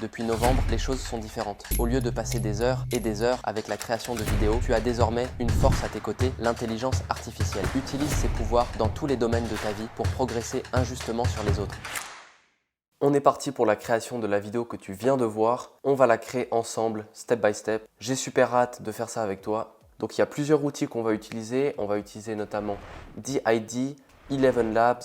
Depuis novembre, les choses sont différentes. Au lieu de passer des heures et des heures avec la création de vidéos, tu as désormais une force à tes côtés, l'intelligence artificielle. Utilise ses pouvoirs dans tous les domaines de ta vie pour progresser injustement sur les autres. On est parti pour la création de la vidéo que tu viens de voir. On va la créer ensemble, step by step. J'ai super hâte de faire ça avec toi. Donc il y a plusieurs outils qu'on va utiliser. On va utiliser notamment DID, Eleven Labs,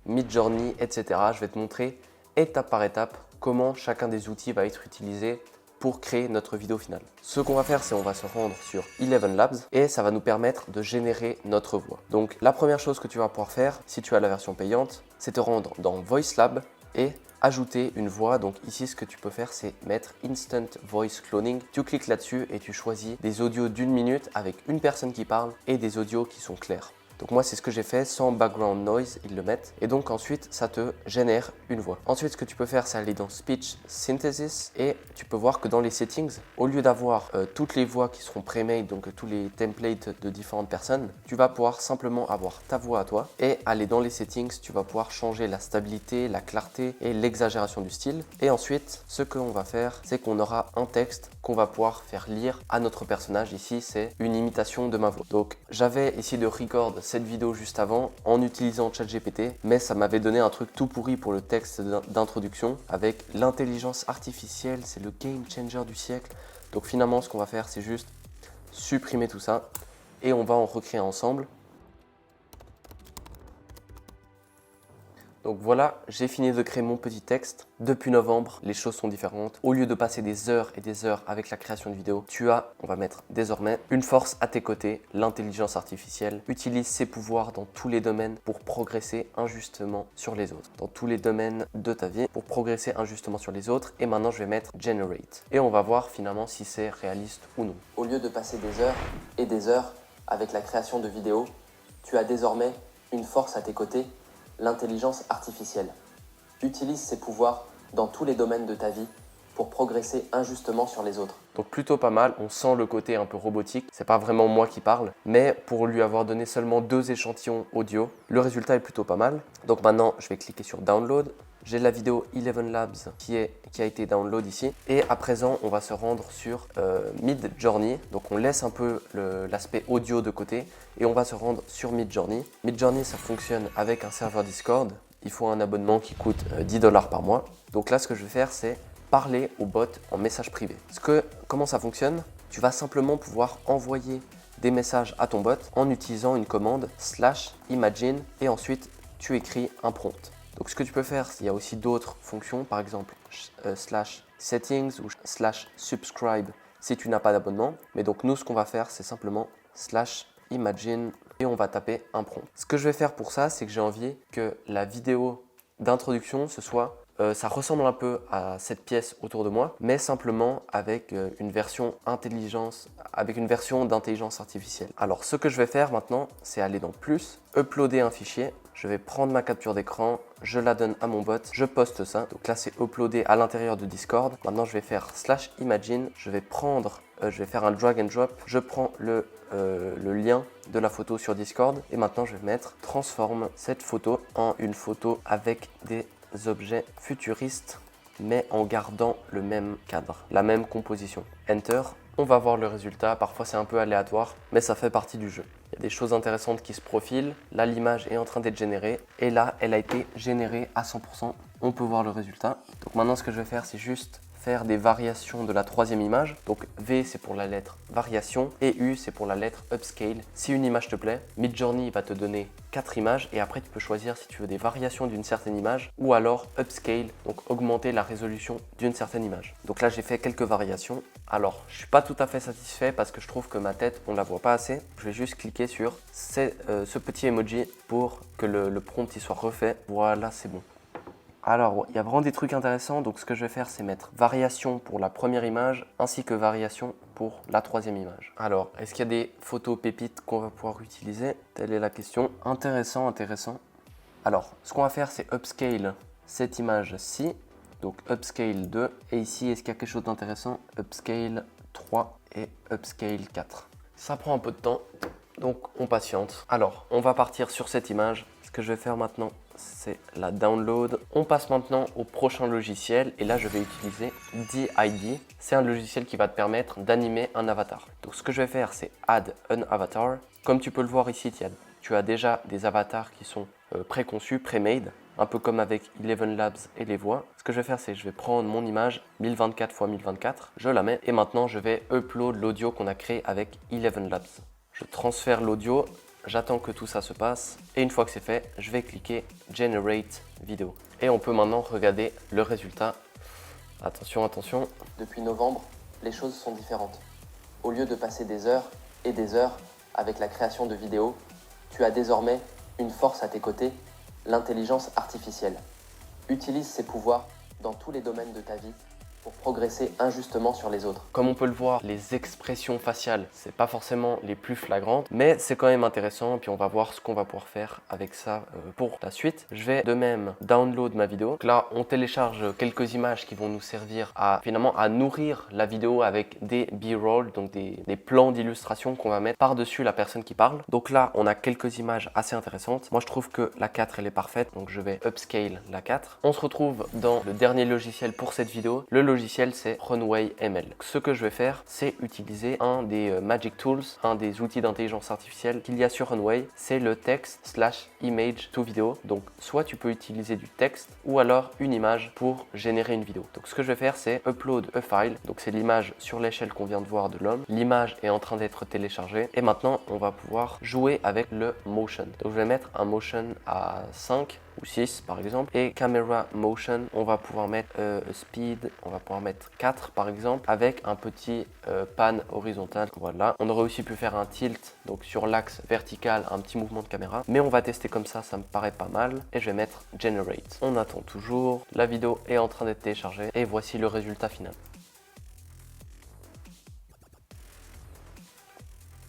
Midjourney, etc. Je vais te montrer étape par étape comment chacun des outils va être utilisé pour créer notre vidéo finale. Ce qu'on va faire, c'est on va se rendre sur Eleven Labs et ça va nous permettre de générer notre voix. Donc la première chose que tu vas pouvoir faire, si tu as la version payante, c'est te rendre dans Voice Lab et ajouter une voix. Donc ici, ce que tu peux faire, c'est mettre Instant Voice Cloning. Tu cliques là-dessus et tu choisis des audios d'1 minute avec une personne qui parle et des audios qui sont clairs. Donc moi, c'est ce que j'ai fait sans background noise, ils le mettent. Et donc ensuite, ça te génère une voix. Ensuite, ce que tu peux faire, c'est aller dans Speech Synthesis et tu peux voir que dans les settings, au lieu d'avoir toutes les voix qui seront pré-made, donc tous les templates de différentes personnes, tu vas pouvoir simplement avoir ta voix à toi et aller dans les settings, tu vas pouvoir changer la stabilité, la clarté et l'exagération du style. Et ensuite, ce qu'on va faire, c'est qu'on aura un texte qu'on va pouvoir faire lire à notre personnage. Ici, c'est une imitation de ma voix. Donc, j'avais essayé de record cette vidéo juste avant en utilisant ChatGPT, mais ça m'avait donné un truc tout pourri pour le texte d'introduction avec l'intelligence artificielle, c'est le game changer du siècle. Donc finalement, ce qu'on va faire, c'est juste supprimer tout ça et on va en recréer ensemble. Donc voilà, j'ai fini de créer mon petit texte. Depuis novembre, les choses sont différentes. Au lieu de passer des heures et des heures avec la création de vidéos, tu as, on va mettre désormais, une force à tes côtés, l'intelligence artificielle. Utilise ses pouvoirs dans tous les domaines pour progresser injustement sur les autres. Dans tous les domaines de ta vie pour progresser injustement sur les autres. Et maintenant, je vais mettre Generate. Et on va voir finalement si c'est réaliste ou non. Au lieu de passer des heures et des heures avec la création de vidéos, tu as désormais une force à tes côtés, l'intelligence artificielle. Utilise ses pouvoirs dans tous les domaines de ta vie pour progresser injustement sur les autres. Donc plutôt pas mal, on sent le côté un peu robotique, c'est pas vraiment moi qui parle, mais pour lui avoir donné seulement 2 échantillons audio, le résultat est plutôt pas mal. Donc maintenant, je vais cliquer sur Download. J'ai la vidéo Eleven Labs qui a été download ici. Et à présent, on va se rendre sur Midjourney. Donc on laisse un peu l'aspect audio de côté et on va se rendre sur Midjourney. Midjourney, ça fonctionne avec un serveur Discord. Il faut un abonnement qui coûte 10 $ par mois. Donc là, ce que je vais faire, c'est parler au bot en message privé. Comment ça fonctionne? Tu vas simplement pouvoir envoyer des messages à ton bot en utilisant une commande /imagine et ensuite tu écris un prompt. Donc ce que tu peux faire, il y a aussi d'autres fonctions, par exemple /settings ou /subscribe si tu n'as pas d'abonnement. Mais donc nous, ce qu'on va faire, c'est simplement /imagine et on va taper un prompt. Ce que je vais faire pour ça, c'est que j'ai envie que la vidéo d'introduction, ça ressemble un peu à cette pièce autour de moi, mais simplement avec une version d'intelligence artificielle. Alors, ce que je vais faire maintenant, c'est aller dans Plus, uploader un fichier. Je vais prendre ma capture d'écran, je la donne à mon bot, je poste ça. Donc là, c'est uploadé à l'intérieur de Discord. Maintenant, je vais faire /imagine. Je vais faire un drag and drop. Je prends le lien de la photo sur Discord et maintenant, je vais mettre transforme cette photo en une photo avec des objets futuristes mais en gardant le même cadre, la même composition. Enter, on va voir le résultat. Parfois c'est un peu aléatoire, mais ça fait partie du jeu. Il y a des choses intéressantes qui se profilent. Là, l'image est en train d'être générée et là, elle a été générée à 100%. On peut voir le résultat. Donc maintenant, ce que je vais faire, c'est juste faire des variations de la 3e image. Donc V, c'est pour la lettre variation et U, c'est pour la lettre upscale. Si une image te plaît, Midjourney va te donner 4 images et après tu peux choisir si tu veux des variations d'une certaine image ou alors upscale, donc augmenter la résolution d'une certaine image. Donc là, j'ai fait quelques variations. Alors, je suis pas tout à fait satisfait parce que je trouve que ma tête, on la voit pas assez. Je vais juste cliquer sur ce petit emoji pour que le prompt il soit refait. Voilà, c'est bon. Alors, il y a vraiment des trucs intéressants. Donc, ce que je vais faire, c'est mettre variation pour la première image ainsi que variation pour la 3e image. Alors, est-ce qu'il y a des photos pépites qu'on va pouvoir utiliser? Telle est la question. Intéressant. Alors, ce qu'on va faire, c'est upscale cette image-ci. Donc, upscale 2. Et ici, est-ce qu'il y a quelque chose d'intéressant? Upscale 3 et upscale 4. Ça prend un peu de temps, donc on patiente. Alors, on va partir sur cette image. Ce que je vais faire maintenant, c'est la download. On passe maintenant au prochain logiciel et là je vais utiliser DID. C'est un logiciel qui va te permettre d'animer un avatar. Donc ce que je vais faire, c'est Add an avatar. Comme tu peux le voir ici, tu as déjà des avatars qui sont préconçus, pré-made, un peu comme avec Eleven Labs et les voix. Ce que je vais faire, c'est que je vais prendre mon image 1024 x 1024, je la mets et maintenant je vais upload l'audio qu'on a créé avec Eleven Labs. Je transfère l'audio, j'attends que tout ça se passe et une fois que c'est fait, je vais cliquer Generate Video. Et on peut maintenant regarder le résultat. Attention, attention. Depuis novembre, les choses sont différentes. Au lieu de passer des heures et des heures avec la création de vidéos, tu as désormais une force à tes côtés, l'intelligence artificielle. Utilise ses pouvoirs dans tous les domaines de ta vie pour progresser injustement sur les autres. Comme on peut le voir, les expressions faciales, c'est pas forcément les plus flagrantes, mais c'est quand même intéressant. Et puis on va voir ce qu'on va pouvoir faire avec ça pour la suite. Je vais de même download ma vidéo. Donc là, on télécharge quelques images qui vont nous servir à finalement à nourrir la vidéo avec des B-roll, donc des plans d'illustration qu'on va mettre par-dessus la personne qui parle. Donc là, on a quelques images assez intéressantes. Moi, je trouve que la 4, elle est parfaite, donc je vais upscale la 4. On se retrouve dans le dernier logiciel pour cette vidéo. Le logiciel, c'est Runway ML. Ce que je vais faire, c'est utiliser un des Magic Tools, un des outils d'intelligence artificielle qu'il y a sur Runway, c'est le text/image to video. Donc soit tu peux utiliser du texte ou alors une image pour générer une vidéo. Donc ce que je vais faire, c'est upload a file. Donc c'est l'image sur l'échelle qu'on vient de voir de l'homme. L'image est en train d'être téléchargée et maintenant on va pouvoir jouer avec le motion. Donc je vais mettre un motion à 5 ou 6 par exemple, et camera motion, on va pouvoir mettre speed, on va pouvoir mettre 4 par exemple, avec un petit pan horizontal. Voilà, on aurait aussi pu faire un tilt, donc sur l'axe vertical, un petit mouvement de caméra, mais on va tester comme ça me paraît pas mal, et je vais mettre generate. On attend toujours, la vidéo est en train d'être téléchargée et voici le résultat final.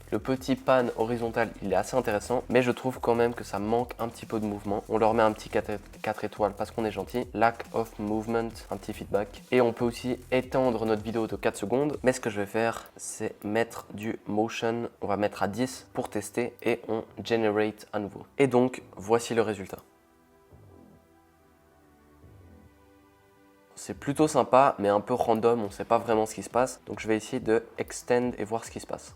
Le petit pan horizontal, il est assez intéressant, mais je trouve quand même que ça manque un petit peu de mouvement. On leur met un petit 4 étoiles parce qu'on est gentil. Lack of movement, un petit feedback. Et on peut aussi étendre notre vidéo de 4 secondes. Mais ce que je vais faire, c'est mettre du motion. On va mettre à 10 pour tester et on generate à nouveau. Et donc, voici le résultat. C'est plutôt sympa, mais un peu random. On ne sait pas vraiment ce qui se passe. Donc, je vais essayer de extend et voir ce qui se passe.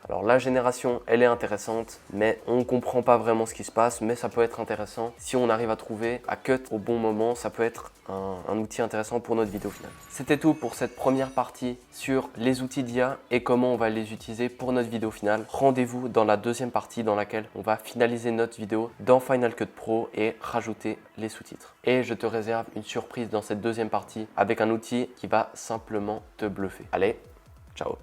Alors la génération, elle est intéressante, mais on ne comprend pas vraiment ce qui se passe, mais ça peut être intéressant. Si on arrive à trouver, à cut au bon moment, ça peut être un outil intéressant pour notre vidéo finale. C'était tout pour cette première partie sur les outils d'IA et comment on va les utiliser pour notre vidéo finale. Rendez-vous dans la deuxième partie dans laquelle on va finaliser notre vidéo dans Final Cut Pro et rajouter les sous-titres. Et je te réserve une surprise dans cette deuxième partie avec un outil qui va simplement te bluffer. Allez, ciao!